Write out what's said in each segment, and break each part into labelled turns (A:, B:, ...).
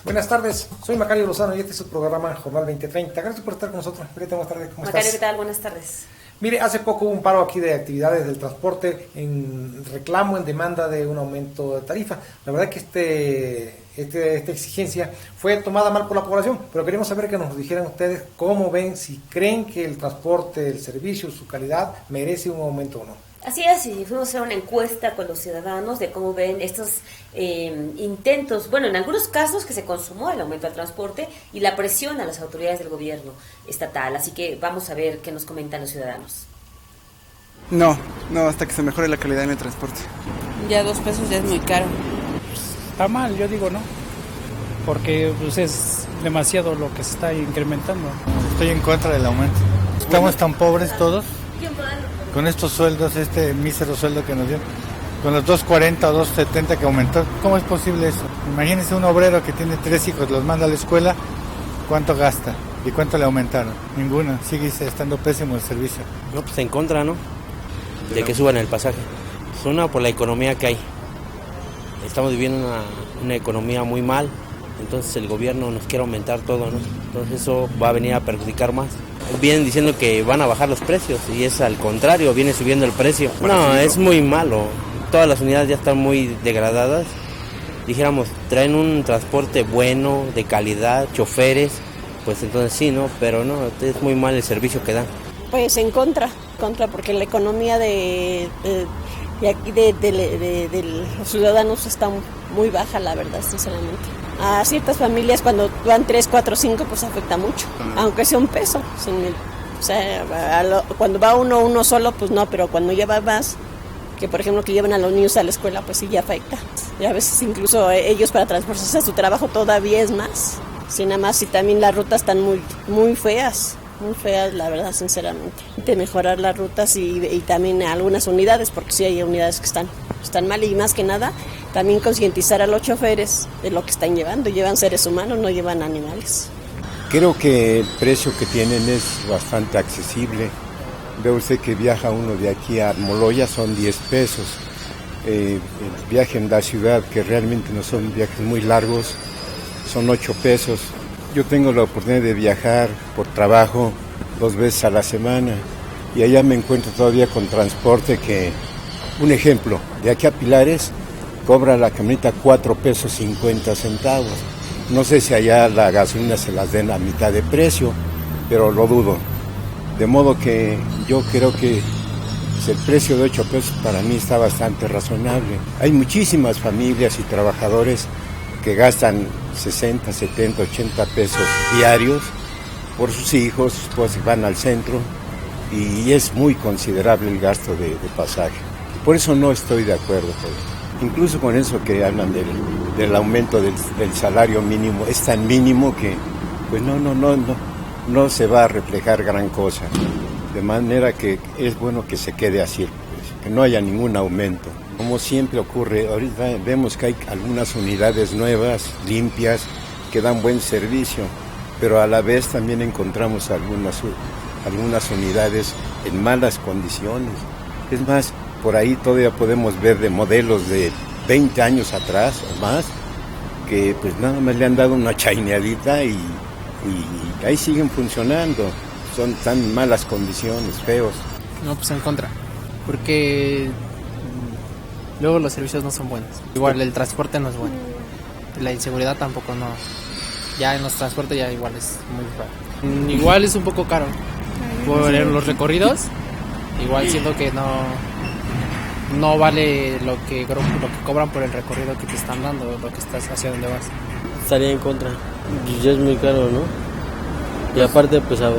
A: Buenas tardes, soy Macario Lozano y este es su programa Jornal 2030. Gracias por estar con nosotros. Buenas tardes, ¿cómo
B: Macario,
A: estás?
B: ¿qué tal? Buenas tardes.
A: Mire, hace poco hubo un paro aquí de actividades del transporte en reclamo, en demanda de un aumento de tarifa. La verdad que esta exigencia fue tomada mal por la población, pero queremos saber que nos dijeran ustedes cómo ven, si creen que el transporte, el servicio, su calidad merece un aumento o no.
B: Así es, y fuimos a hacer una encuesta con los ciudadanos de cómo ven estos intentos, bueno, en algunos casos que se consumó el aumento al transporte y la presión a las autoridades del gobierno estatal. Así que vamos a ver qué nos comentan los ciudadanos.
C: No, hasta que se mejore la calidad en el transporte.
D: Ya 2 pesos ya es muy caro.
E: Está mal, yo digo no, porque pues, es demasiado lo que se está incrementando.
F: Estoy en contra del aumento. Estamos tan pobres todos, con estos sueldos, este mísero sueldo que nos dio, con los 2.40 o 2.70 que aumentó. ¿Cómo es posible eso? Imagínense un obrero que tiene 3 hijos, los manda a la escuela, ¿cuánto gasta? ¿Y cuánto le aumentaron? Ninguno, sigue estando pésimo el servicio.
G: No, pues en contra, ¿no? De que suban el pasaje. Es una por la economía que hay. Estamos viviendo una economía muy mal, entonces el gobierno nos quiere aumentar todo, ¿no? Entonces eso va a venir a perjudicar más. Vienen diciendo que van a bajar los precios y es al contrario, viene subiendo el precio. No, es muy malo. Todas las unidades ya están muy degradadas. Dijéramos, traen un transporte bueno, de calidad, choferes, pues entonces sí, ¿no? Pero no, es muy mal el servicio que dan.
D: Pues en contra, porque la economía de aquí de los ciudadanos está muy baja, la verdad, sinceramente. A ciertas familias cuando van 3, 4, 5 pues afecta mucho, aunque sea un peso. O sea, cuando va uno solo pues no, pero cuando lleva más, que por ejemplo que llevan a los niños a la escuela pues sí ya afecta. Y a veces incluso ellos para transportarse a su trabajo todavía es más. Sí, nada más, y también las rutas están muy feas. Muy feas, la verdad, sinceramente. De mejorar las rutas y también algunas unidades, porque sí hay unidades que están mal, y más que nada también concientizar a los choferes de lo que están llevando. Llevan seres humanos, no llevan animales.
H: Creo que el precio que tienen es bastante accesible. Ve usted que viaja uno de aquí a Moloya, son 10 pesos. El viaje en la ciudad, que realmente no son viajes muy largos, son 8 pesos. Yo tengo la oportunidad de viajar por trabajo 2 veces a la semana y allá me encuentro todavía con transporte que, un ejemplo, de aquí a Pilares cobra la camioneta 4 pesos 50 centavos. No sé si allá la gasolina se las den a mitad de precio, pero lo dudo. De modo que yo creo que el precio de 8 pesos para mí está bastante razonable. Hay muchísimas familias y trabajadores que gastan 60, 70, 80 pesos diarios por sus hijos, pues van al centro y es muy considerable el gasto de pasaje. Por eso no estoy de acuerdo con eso. Incluso con eso que hablan del aumento del salario mínimo, es tan mínimo que pues no se va a reflejar gran cosa. De manera que es bueno que se quede así, pues, que no haya ningún aumento. Como siempre ocurre, ahorita vemos que hay algunas unidades nuevas, limpias, que dan buen servicio, pero a la vez también encontramos algunas unidades en malas condiciones. Es más, por ahí todavía podemos ver de modelos de 20 años atrás o más, que pues nada más le han dado una chaineadita y ahí siguen funcionando. Son tan malas condiciones, feos.
I: No, pues en contra, porque luego los servicios no son buenos. Igual el transporte no es bueno. La inseguridad tampoco no. Ya en los transportes ya igual es muy caro. Igual es un poco caro. Por los recorridos, igual siento que no vale lo que cobran por el recorrido que te están dando, lo que estás hacia donde vas.
J: Estaría en contra. Ya es muy caro, ¿no? Y aparte, pues a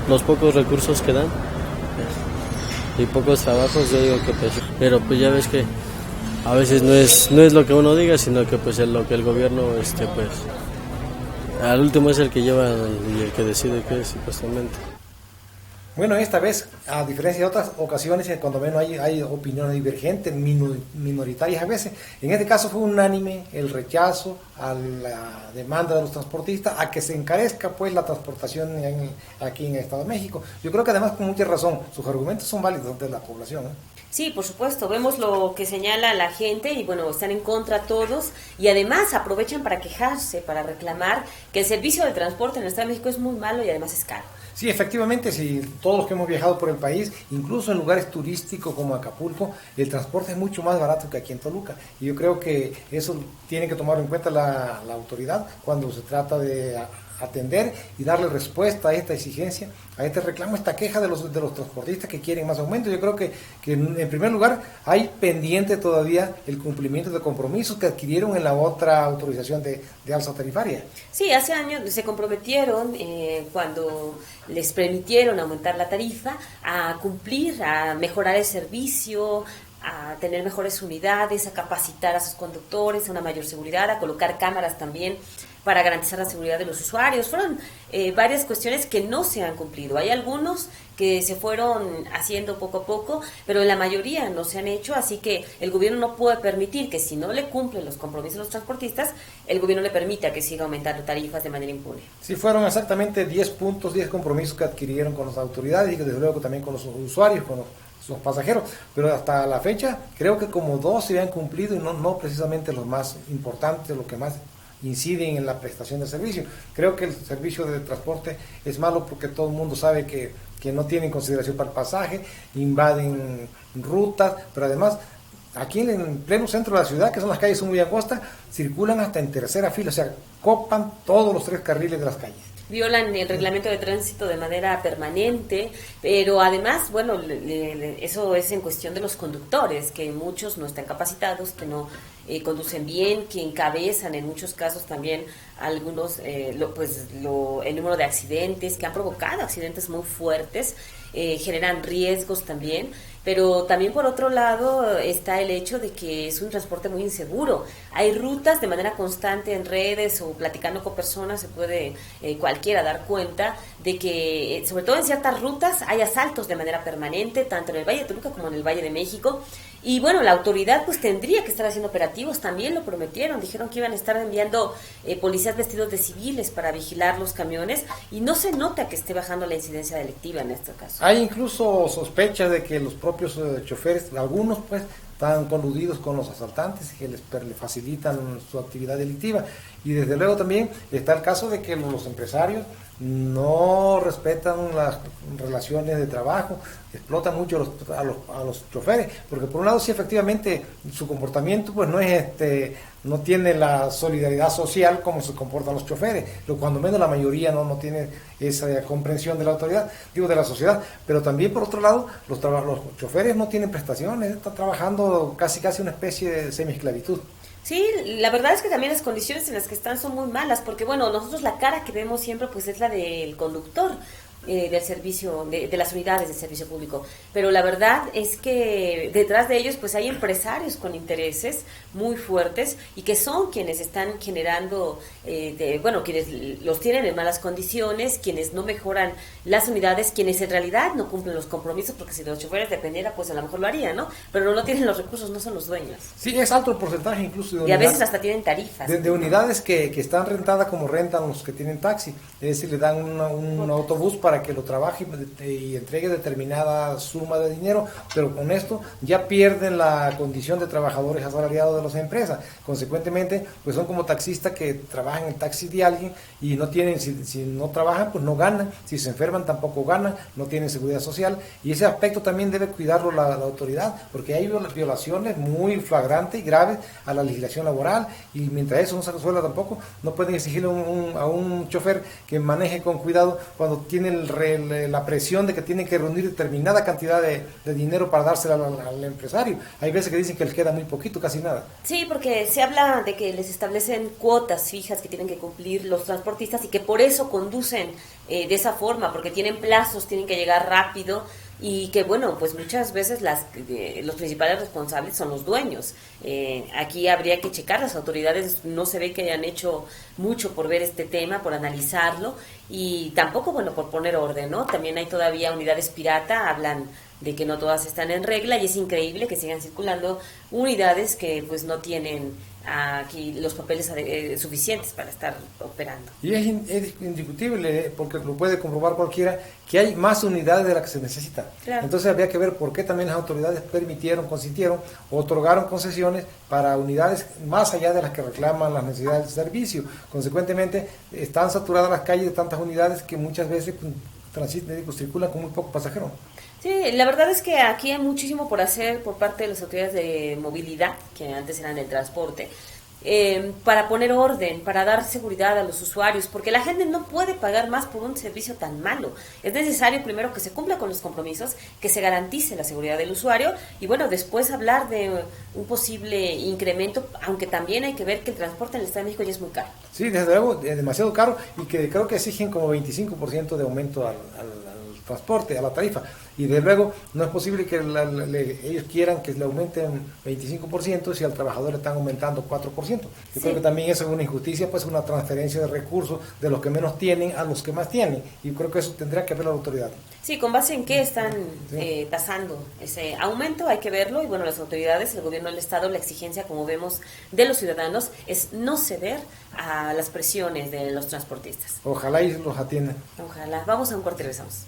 J: los pocos recursos que dan y pocos trabajos, yo digo que pues, pero pues ya ves que a veces no es lo que uno diga, sino que pues es lo que el gobierno pues al último es el que lleva y el que decide qué es, supuestamente.
A: Bueno, esta vez, a diferencia de otras ocasiones, cuando menos hay opiniones divergentes, minoritarias a veces, en este caso fue unánime el rechazo a la demanda de los transportistas a que se encarezca pues la transportación aquí en el Estado de México. Yo creo que además con mucha razón, sus argumentos son válidos de la población, ¿eh?
B: Sí, por supuesto, vemos lo que señala la gente y bueno, están en contra todos y además aprovechan para quejarse, para reclamar que el servicio de transporte en el Estado de México es muy malo y además es caro.
A: Sí, efectivamente, si todos los que hemos viajado por el país, incluso en lugares turísticos como Acapulco, el transporte es mucho más barato que aquí en Toluca. Y yo creo que eso tiene que tomar en cuenta la autoridad cuando se trata de atender y darle respuesta a esta exigencia, a este reclamo, esta queja de los transportistas que quieren más aumento. Yo creo que en primer lugar hay pendiente todavía el cumplimiento de compromisos que adquirieron en la otra autorización de alza tarifaria.
B: Sí, hace años se comprometieron cuando les permitieron aumentar la tarifa a cumplir, a mejorar el servicio, a tener mejores unidades, a capacitar a sus conductores, a una mayor seguridad, a colocar cámaras también para garantizar la seguridad de los usuarios. Fueron varias cuestiones que no se han cumplido. Hay algunos que se fueron haciendo poco a poco, pero en la mayoría no se han hecho, así que el gobierno no puede permitir que si no le cumplen los compromisos de los transportistas, el gobierno le permita que siga aumentando tarifas de manera impune.
A: Sí, fueron exactamente 10 puntos, 10 compromisos que adquirieron con las autoridades y que desde luego también con los usuarios, con los pasajeros, pero hasta la fecha creo que como 2 se han cumplido y no precisamente los más importantes, lo que más inciden en la prestación de servicio. Creo que el servicio de transporte es malo porque todo el mundo sabe que no tienen consideración para el pasaje, invaden rutas, pero además aquí en pleno centro de la ciudad, que son las calles son muy angostas, circulan hasta en tercera fila, o sea, copan todos los 3 carriles de las calles.
B: Violan el reglamento de tránsito de manera permanente, pero además, bueno, eso es en cuestión de los conductores, que muchos no están capacitados, que no conducen bien, que encabezan en muchos casos también algunos, el número de accidentes, que han provocado accidentes muy fuertes, generan riesgos también, pero también por otro lado está el hecho de que es un transporte muy inseguro. Hay rutas de manera constante en redes o platicando con personas, se puede cualquiera dar cuenta de que, sobre todo en ciertas rutas, hay asaltos de manera permanente, tanto en el Valle de Toluca como en el Valle de México. Y bueno, la autoridad pues tendría que estar haciendo operativos, también lo prometieron, dijeron que iban a estar enviando policías vestidos de civiles para vigilar los camiones y no se nota que esté bajando la incidencia delictiva en este caso.
A: Hay incluso sospechas de que los propios choferes, algunos pues, están coludidos con los asaltantes que les facilitan su actividad delictiva. Y desde luego también está el caso de que los empresarios no respetan las relaciones de trabajo, explotan mucho a los choferes, porque por un lado sí efectivamente su comportamiento pues no tiene la solidaridad social como se comportan los choferes, pero cuando menos la mayoría no tiene esa comprensión de la autoridad, de la sociedad, pero también por otro lado los choferes no tienen prestaciones, están trabajando casi una especie de semiesclavitud.
B: Sí, la verdad es que también las condiciones en las que están son muy malas, porque bueno, nosotros la cara que vemos siempre pues es la del conductor del servicio, de las unidades del servicio público, pero la verdad es que detrás de ellos pues hay empresarios con intereses muy fuertes y que son quienes están generando, quienes los tienen en malas condiciones, quienes no mejoran las unidades, quienes en realidad no cumplen los compromisos, porque si los choferes dependiera pues a lo mejor lo harían, ¿no? Pero no tienen los recursos, no son los dueños.
A: Sí, es alto el porcentaje incluso
B: y a veces hasta tienen tarifas.
A: De unidades que están rentadas como rentan los que tienen taxi, es decir, le dan un autobús para que lo trabaje y entregue determinada suma de dinero, pero con esto ya pierden la condición de trabajadores asalariados de las empresas. Consecuentemente, pues son como taxistas que trabajan en el taxi de alguien y no tienen, si no trabajan, pues no ganan, si se enferman tampoco ganan, no tienen seguridad social, y ese aspecto también debe cuidarlo la autoridad, porque hay violaciones muy flagrantes y graves a la legislación laboral, y mientras eso no se resuelva tampoco, no pueden exigirle a un chofer que maneje con cuidado cuando tiene la presión de que tienen que reunir determinada cantidad de dinero para dársela al empresario. Hay veces que dicen que les queda muy poquito, casi nada.
B: Sí, porque se habla de que les establecen cuotas fijas que tienen que cumplir los transportistas y que por eso conducen de esa forma, porque tienen plazos, tienen que llegar rápido, y que bueno, pues muchas veces los principales responsables son los dueños. Aquí habría que checar, las autoridades no se ve que hayan hecho mucho por ver este tema, por analizarlo, y tampoco, bueno, por poner orden, ¿no? También hay todavía unidades pirata, hablan de que no todas están en regla, y es increíble que sigan circulando unidades que pues no tienen aquí los papeles suficientes para estar operando.
A: Y es indiscutible, porque lo puede comprobar cualquiera, que hay más unidades de las que se necesitan.
B: Claro.
A: Entonces habría que ver por qué también las autoridades consintieron, otorgaron concesiones para unidades más allá de las que reclaman las necesidades de servicio. Consecuentemente, están saturadas las calles de tantas unidades que muchas veces circulan con muy pocos pasajeros.
B: Sí, la verdad es que aquí hay muchísimo por hacer por parte de las autoridades de movilidad, que antes eran del transporte, para poner orden, para dar seguridad a los usuarios, porque la gente no puede pagar más por un servicio tan malo. Es necesario primero que se cumpla con los compromisos, que se garantice la seguridad del usuario y bueno, después hablar de un posible incremento, aunque también hay que ver que el transporte en el Estado de México ya es muy caro.
A: Sí, desde luego, es demasiado caro y que creo que exigen como 25% de aumento al transporte, a la tarifa. Y desde luego no es posible que ellos quieran que le aumenten 25% si al trabajador le están aumentando 4%. Yo creo que también eso es una injusticia, pues una transferencia de recursos de los que menos tienen a los que más tienen. Y creo que eso tendría que ver la autoridad.
B: Sí, ¿con base en qué están tasando ese aumento? Hay que verlo y bueno, las autoridades, el gobierno del Estado, la exigencia, como vemos, de los ciudadanos es no ceder a las presiones de los transportistas.
A: Ojalá y los atiendan.
B: Ojalá. Vamos a un corte y regresamos.